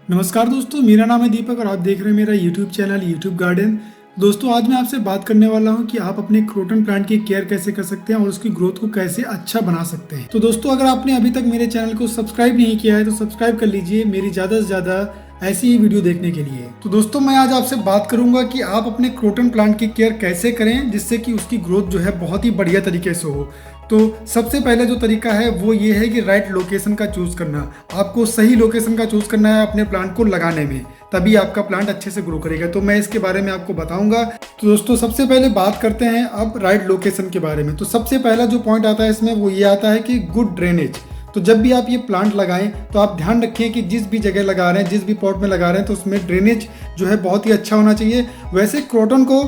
नमस्कार दोस्तों, मेरा नाम है दीपक और आप देख रहे हैं मेरा YouTube चैनल YouTube गार्डन। दोस्तों, आज मैं आपसे बात करने वाला हूं कि आप अपने क्रोटन प्लांट की केयर कैसे कर सकते हैं और उसकी ग्रोथ को कैसे अच्छा बना सकते हैं। तो दोस्तों, अगर आपने अभी तक मेरे चैनल को सब्सक्राइब नहीं किया है तो सब्सक्राइब कर लीजिए मेरी ज़्यादा से ज़्यादा ऐसी ही वीडियो देखने के लिए। तो दोस्तों, मैं आज आपसे बात करूंगा कि आप अपने क्रोटन प्लांट की केयर कैसे करें जिससे कि उसकी ग्रोथ जो है बहुत ही बढ़िया तरीके से हो। तो सबसे पहले जो तरीका है वो ये है कि राइट लोकेशन का चूज करना। आपको सही लोकेशन का चूज करना है अपने प्लांट को लगाने में, तभी आपका प्लांट अच्छे से ग्रो करेगा। तो मैं इसके बारे में आपको बताऊंगा। तो दोस्तों, सबसे पहले बात करते हैं अब राइट लोकेशन के बारे में। तो सबसे पहला जो पॉइंट आता है इसमें वो ये आता है कि गुड ड्रेनेज। तो जब भी आप ये प्लांट लगाएं तो आप ध्यान रखें कि जिस भी जगह लगा रहे हैं, जिस भी पॉट में लगा रहे हैं, तो उसमें ड्रेनेज जो है बहुत ही अच्छा होना चाहिए। वैसे क्रोटन को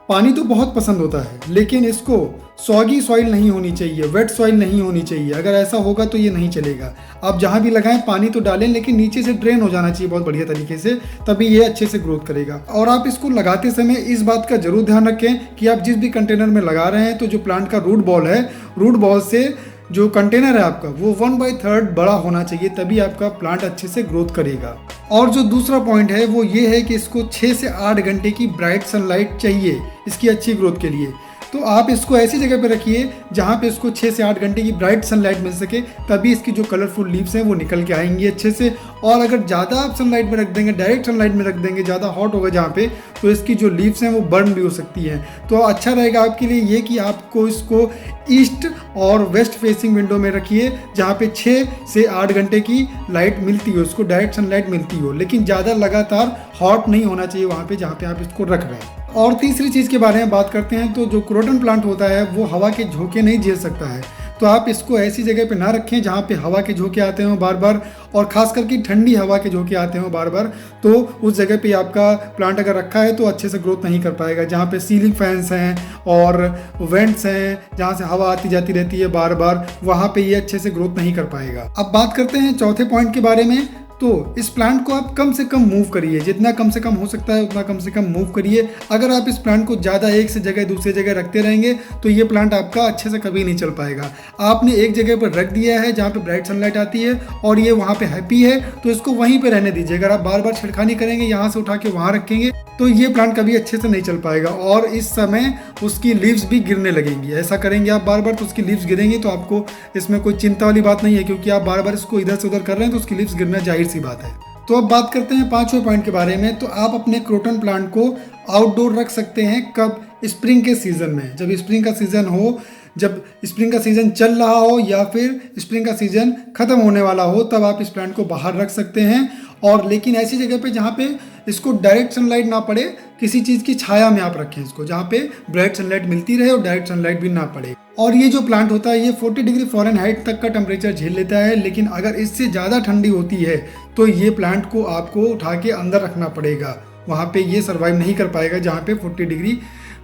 पानी तो बहुत पसंद होता है, लेकिन इसको सॉगी सॉइल नहीं होनी चाहिए, वेट सॉइल नहीं होनी चाहिए। अगर ऐसा होगा तो ये नहीं चलेगा। आप जहाँ भी लगाएं पानी तो डालें, लेकिन नीचे से ड्रेन हो जाना चाहिए बहुत बढ़िया तरीके से, तभी ये अच्छे से ग्रोथ करेगा। और आप इसको लगाते समय इस बात का जरूर ध्यान रखें कि आप जिस भी कंटेनर में लगा रहे हैं तो जो प्लांट का रूट बॉल है, रूट बॉल से जो कंटेनर है आपका वो 1/3 बड़ा होना चाहिए, तभी आपका प्लांट अच्छे से ग्रोथ करेगा। और जो दूसरा पॉइंट है वो ये है कि इसको 6 से 8 घंटे की ब्राइट सनलाइट चाहिए इसकी अच्छी ग्रोथ के लिए। तो आप इसको ऐसी जगह पे रखिए जहाँ पे इसको 6 से 8 घंटे की ब्राइट सनलाइट मिल सके, तभी इसकी जो कलरफुल लीव्स हैं वो निकल के आएंगी अच्छे से। और अगर ज़्यादा आप सनलाइट में रख देंगे, डायरेक्ट सनलाइट में रख देंगे, ज़्यादा हॉट होगा जहाँ पे, तो इसकी जो लीव्स हैं वो बर्न भी हो सकती हैं। तो अच्छा रहेगा आपके लिए ये कि आपको इसको ईस्ट और वेस्ट फेसिंग विंडो में रखिए, जहाँ पे 6 से 8 घंटे की लाइट मिलती हो, उसको डायरेक्ट सनलाइट मिलती हो, लेकिन ज़्यादा लगातार हॉट नहीं होना चाहिए वहाँ पे जहाँ पे आप इसको रख रहे हैं। और तीसरी चीज़ के बारे में बात करते हैं तो जो क्रोटन प्लांट होता है वो हवा के झोंके नहीं झेल सकता है। तो आप इसको ऐसी जगह पे ना रखें जहाँ पे हवा के झोंके आते हो बार बार, और ख़ास करके ठंडी हवा के झोंके आते हो बार बार। तो उस जगह पे आपका प्लांट अगर रखा है तो अच्छे से ग्रोथ नहीं कर पाएगा। जहाँ पे सीलिंग फैंस हैं और वेंट्स हैं जहाँ से हवा आती जाती रहती है बार बार, वहाँ पे ये अच्छे से ग्रोथ नहीं कर पाएगा। अब बात करते हैं चौथे पॉइंट के बारे में। तो इस प्लांट को आप कम से कम मूव करिए, जितना कम से कम हो सकता है उतना कम से कम मूव करिए। अगर आप इस प्लांट को ज़्यादा एक से जगह दूसरी जगह रखते रहेंगे तो ये प्लांट आपका अच्छे से कभी नहीं चल पाएगा। आपने एक जगह पर रख दिया है जहाँ पे ब्राइट सनलाइट आती है और ये वहाँ पे हैप्पी है, तो इसको वहीं पे रहने दीजिए। अगर आप बार बार छिड़खानी करेंगे, यहाँ से उठा के वहाँ रखेंगे, तो ये प्लांट कभी अच्छे से नहीं चल पाएगा और इस समय उसकी लीव्स भी गिरने लगेंगी। ऐसा करेंगे आप बार बार तो उसकी लीव्स गिरेंगी, तो आपको इसमें कोई चिंता वाली बात नहीं है, क्योंकि आप बार बार इसको इधर से उधर कर रहे हैं तो उसकी लीव्स गिरना जाहिर सी बात है। तो अब बात करते हैं पांचवें पॉइंट के बारे में। तो आप अपने क्रोटन प्लांट को आउटडोर रख सकते हैं कब? स्प्रिंग के सीजन में। जब स्प्रिंग का सीजन हो, जब स्प्रिंग का सीजन चल रहा हो या फिर स्प्रिंग का सीजन खत्म होने वाला हो, तब आप इस प्लांट को बाहर रख सकते हैं। और लेकिन ऐसी जगह पे जहाँ पे इसको डायरेक्ट सनलाइट ना पड़े, किसी चीज़ की छाया में आप रखें इसको, जहाँ पे ब्राइट सनलाइट मिलती रहे और डायरेक्ट सनलाइट भी ना पड़े। और ये जो प्लांट होता है ये 40 डिग्री फ़ारेनहाइट तक का टेम्परेचर झेल लेता है, लेकिन अगर इससे ज़्यादा ठंडी होती है तो ये प्लांट को आपको उठा के अंदर रखना पड़ेगा। वहाँ पे ये सर्वाइव नहीं कर पाएगा जहाँ पे 40 डिग्री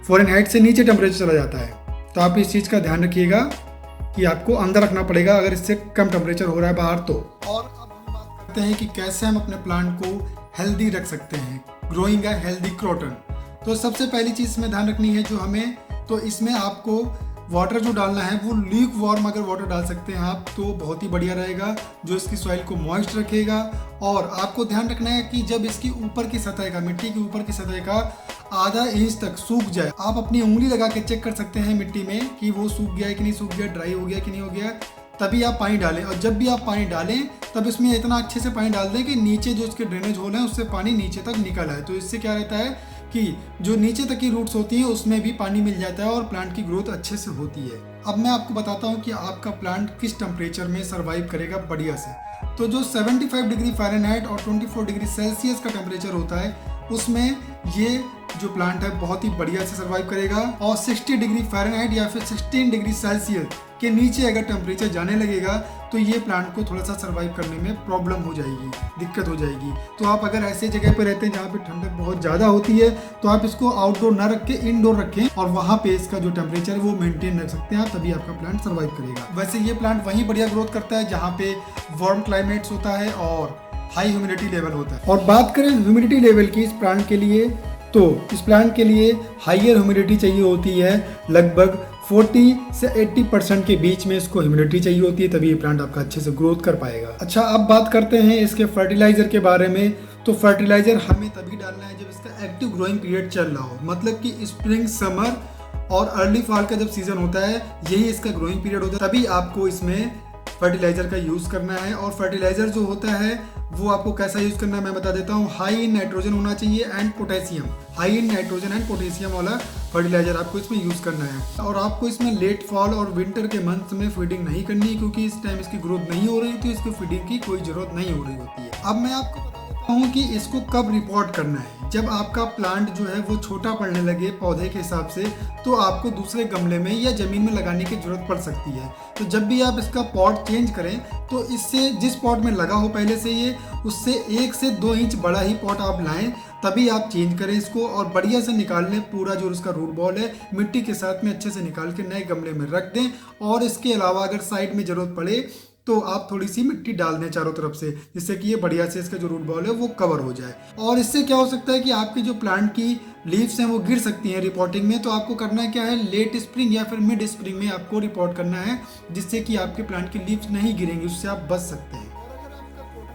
फ़ारेनहाइट से नीचे टेम्परेचर चला जाता है। तो आप इस चीज़ का ध्यान रखिएगा कि आपको अंदर रखना पड़ेगा अगर इससे कम टेम्परेचर हो रहा है बाहर तो। और अब हम बात करते हैं कि कैसे हम अपने प्लांट को हेल्दी रख सकते हैं, ग्रोइंग अ हेल्दी क्रोटन। तो सबसे पहली चीज़ इसमें ध्यान रखनी है जो हमें, तो इसमें आपको वाटर जो डालना है वो ल्यूक वार्म अगर वाटर डाल सकते हैं आप तो बहुत ही बढ़िया रहेगा, जो इसकी सॉइल को मॉइस्ट रखेगा। और आपको ध्यान रखना है कि जब इसकी ऊपर की सतह का, मिट्टी की ऊपर की सतह का आधा इंच तक सूख जाए, आप अपनी उंगली लगा के चेक कर सकते हैं मिट्टी में कि वो सूख गया है कि नहीं सूख गया, ड्राई हो गया कि नहीं हो गया, तभी आप पानी डालें। और जब भी आप पानी डालें तब इसमें इतना अच्छे से पानी डाल दें कि नीचे जो इसके ड्रेनेज होल हैं उससे पानी नीचे तक निकल आए। तो इससे क्या रहता है कि जो नीचे तक की रूट्स होती हैं उसमें भी पानी मिल जाता है और प्लांट की ग्रोथ अच्छे से होती है। अब मैं आपको बताता हूँ कि आपका प्लांट किस टेम्परेचर में सर्वाइव करेगा बढ़िया से। तो जो 75 डिग्री फ़ारेनहाइट और 24 डिग्री सेल्सियस का टेम्परेचर होता है उसमें ये जो प्लांट है बहुत ही बढ़िया से सर्वाइव करेगा। और 60 डिग्री फ़ारेनहाइट या फिर 16 डिग्री सेल्सियस के नीचे अगर टेम्परेचर जाने लगेगा तो ये प्लांट को थोड़ा सा सर्वाइव करने में प्रॉब्लम हो जाएगी, दिक्कत हो जाएगी। तो आप अगर ऐसे जगह पे रहते हैं जहाँ पे ठंडक बहुत ज़्यादा होती है तो आप इसको आउटडोर ना रख के इनडोर रखें और वहाँ पे इसका जो टेम्परेचर है वो मेंटेन रख सकते हैं आप, तभी आपका प्लांट सर्वाइव करेगा। वैसे ये प्लांट वहीं बढ़िया ग्रोथ करता है जहाँ पे वार्म क्लाइमेट्स होता है और हाई ह्यूमिडिटी लेवल होता है। और बात करें ह्यूमिडिटी लेवल की इस प्लांट के लिए, तो इस प्लांट के लिए हाइयर ह्यूमिडिटी चाहिए होती है, लगभग 40 से 80% के बीच में इसको ह्यूमिडिटी चाहिए होती है, तभी ये प्लांट आपका अच्छे से ग्रोथ कर पाएगा। अच्छा, अब बात करते हैं इसके फर्टिलाइजर के बारे में। तो फर्टिलाइजर हमें तभी डालना है जब इसका एक्टिव ग्रोइंग पीरियड चल रहा हो, मतलब कि स्प्रिंग, समर और अर्ली फॉल का जब सीजन होता है, यही इसका ग्रोइंग पीरियड होता है, तभी आपको इसमें फर्टिलाइजर का यूज़ करना है। और फर्टिलाइजर जो होता है वो आपको कैसा यूज़ करना है मैं बता देता हूँ। हाई इन नाइट्रोजन होना चाहिए and potassium, high in nitrogen and potassium वाला फर्टिलाइजर आपको इसमें यूज़ करना है। और आपको इसमें लेट फॉल और विंटर के मंथ में फीडिंग नहीं करनी है, क्योंकि इस टाइम इसकी ग्रोथ नहीं हो रही, तो इसको फीडिंग की कोई ज़रूरत नहीं हो रही होती है। अब मैं आपको बता देता हूँ कि इसको कब रिपोर्ट करना है। जब आपका प्लांट जो है वो छोटा पड़ने लगे पौधे के हिसाब से, तो आपको दूसरे गमले में या ज़मीन में लगाने की ज़रूरत पड़ सकती है। तो जब भी आप इसका पॉट चेंज करें, तो इससे जिस पॉट में लगा हो पहले से ये, उससे 1 से 2 इंच बड़ा ही पॉट आप लाएं, तभी आप चेंज करें इसको। और बढ़िया से निकाल लें पूरा जो उसका रूट बॉल है, मिट्टी के साथ में अच्छे से निकाल के नए गमले में रख दें। और इसके अलावा अगर साइड में ज़रूरत पड़े तो आप थोड़ी सी मिट्टी डाल दें चारों तरफ से, जिससे कि ये बढ़िया से इसका जो रूट बॉल है वो कवर हो जाए। और इससे क्या हो सकता है कि आपकी जो प्लांट की लीव्स हैं वो गिर सकती हैं रिपोर्टिंग में। तो आपको करना क्या है, लेट स्प्रिंग या फिर मिड स्प्रिंग में आपको रिपोर्ट करना है, जिससे कि आपके प्लांट की लीव्स नहीं गिरेंगी, उससे आप बच सकते हैं।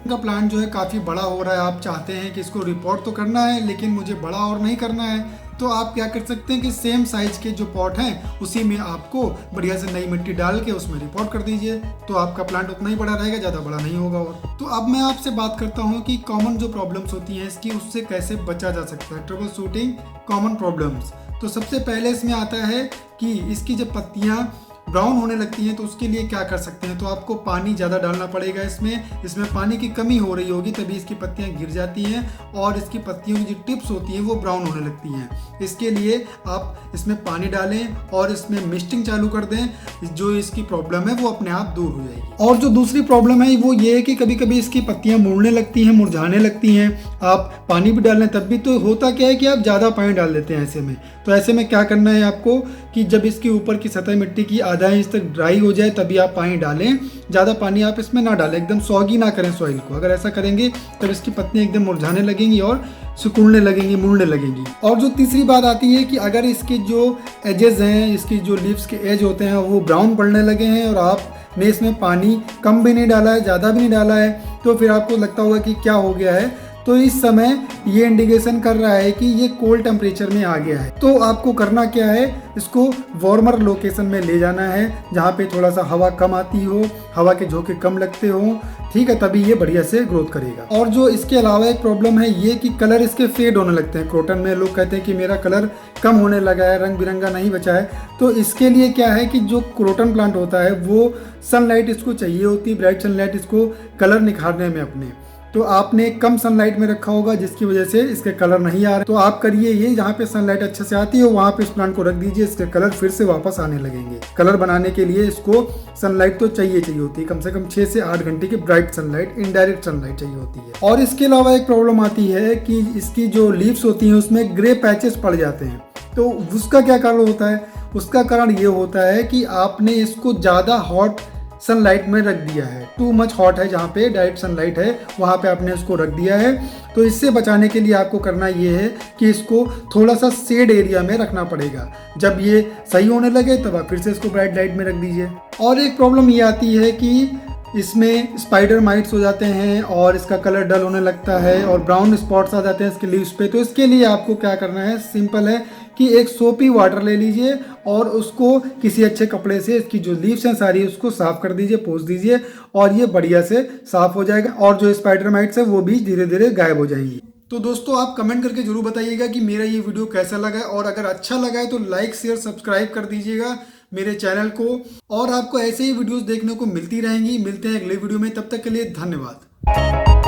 का प्लांट जो है काफ़ी बड़ा हो रहा है, आप चाहते हैं कि इसको रिपोर्ट तो करना है लेकिन मुझे बड़ा और नहीं करना है, तो आप क्या कर सकते हैं कि सेम साइज के जो पॉट हैं उसी में आपको बढ़िया से नई मिट्टी डाल के उसमें रिपोर्ट कर दीजिए, तो आपका प्लांट उतना ही बड़ा रहेगा, ज़्यादा बड़ा नहीं होगा। और तो अब मैं आपसे बात करता हूँ कि कॉमन जो प्रॉब्लम्स होती हैं इसकी, उससे कैसे बचा जा सकता है। Trouble shooting common problems. तो सबसे पहले इसमें आता है कि इसकी जब पत्तियाँ ब्राउन होने लगती हैं तो उसके लिए क्या कर सकते हैं। तो आपको पानी ज़्यादा डालना पड़ेगा इसमें पानी की कमी हो रही होगी, तभी इसकी पत्तियां गिर जाती हैं और इसकी पत्तियों की जो टिप्स होती हैं वो ब्राउन होने लगती हैं। इसके लिए आप इसमें पानी डालें और इसमें मिस्टिंग चालू कर दें, जो इसकी प्रॉब्लम है वो अपने आप दूर हो जाएगी। और जो दूसरी प्रॉब्लम है वो ये है कि कभी कभी इसकी पत्तियाँ मुड़ने लगती हैं, मुरझाने लगती हैं। आप पानी भी डाल लें तब भी, तो होता क्या है कि आप ज़्यादा पानी डाल देते हैं ऐसे में। तो ऐसे में क्या करना है आपको कि जब इसके ऊपर की सतह मिट्टी की आधा इंच तक ड्राई हो जाए तभी आप पानी डालें। ज़्यादा पानी आप इसमें ना डालें, एकदम सॉगी ना करें सॉइल को। अगर ऐसा करेंगे तब इसकी पत्तियाँ एकदम मुरझाने लगेंगी और सिकुड़ने लगेंगी, मुड़ने लगेंगी। और जो तीसरी बात आती है कि अगर इसके जो एजेस हैं, इसकी जो लीव्स के एज होते हैं वो ब्राउन पड़ने लगे हैं और आपने इसमें पानी कम भी नहीं डाला है, ज़्यादा भी नहीं डाला है, तो फिर आपको लगता होगा कि क्या हो गया है। तो इस समय ये इंडिकेशन कर रहा है कि ये कोल्ड टेम्परेचर में आ गया है। तो आपको करना क्या है, इसको वार्मर लोकेशन में ले जाना है जहाँ पे थोड़ा सा हवा कम आती हो, हवा के झोंके कम लगते हो, ठीक है, तभी ये बढ़िया से ग्रोथ करेगा। और जो इसके अलावा एक प्रॉब्लम है ये कि कलर इसके फेड होने लगते हैं। क्रोटन में लोग कहते हैं कि मेरा कलर कम होने लगा है, रंग बिरंगा नहीं बचा है। तो इसके लिए क्या है कि जो क्रोटन प्लांट होता है वो सनलाइट इसको चाहिए होती है, ब्राइट सनलाइट इसको कलर निखारने में अपने। तो आपने कम सनलाइट में रखा होगा जिसकी वजह से इसके कलर नहीं आ रहे। तो आप करिए ये, जहाँ पे सनलाइट अच्छे से आती हो वहाँ पे इस प्लांट को रख दीजिए, इसके कलर फिर से वापस आने लगेंगे। कलर बनाने के लिए इसको सनलाइट तो चाहिए होती है, कम से कम 6 से 8 घंटे की ब्राइट सनलाइट, इनडायरेक्ट सनलाइट चाहिए होती है। और इसके अलावा एक प्रॉब्लम आती है कि इसकी जो लीव्स होती हैं उसमें ग्रे पैचेस पड़ जाते हैं। तो उसका क्या कारण होता है, उसका कारण ये होता है कि आपने इसको ज़्यादा हॉट सनलाइट में रख दिया है। टू मच हॉट है, जहाँ पे डायरेक्ट सनलाइट है वहाँ पे आपने इसको रख दिया है। तो इससे बचाने के लिए आपको करना ये है कि इसको थोड़ा सा शेड एरिया में रखना पड़ेगा। जब ये सही होने लगे तब आप फिर से इसको ब्राइट लाइट में रख दीजिए। और एक प्रॉब्लम ये आती है कि इसमें स्पाइडर माइट्स हो जाते हैं और इसका कलर डल होने लगता है और ब्राउन स्पॉट्स आ जाते हैं इसके लीव्स पे। तो इसके लिए आपको क्या करना है, सिंपल है कि एक सोपी वाटर ले लीजिए और उसको किसी अच्छे कपड़े से इसकी जो लीव्स हैं सारी उसको साफ कर दीजिए, पोंछ दीजिए और ये बढ़िया से साफ हो जाएगा और जो स्पाइडर माइट्स है वो भी धीरे धीरे गायब हो जाएंगी। तो दोस्तों आप कमेंट करके जरूर बताइएगा कि मेरा ये वीडियो कैसा लगा है, और अगर अच्छा लगा है तो लाइक शेयर सब्सक्राइब कर दीजिएगा मेरे चैनल को। और आपको ऐसे ही वीडियोस देखने को मिलती रहेंगी। मिलते हैं अगले वीडियो में, तब तक के लिए धन्यवाद।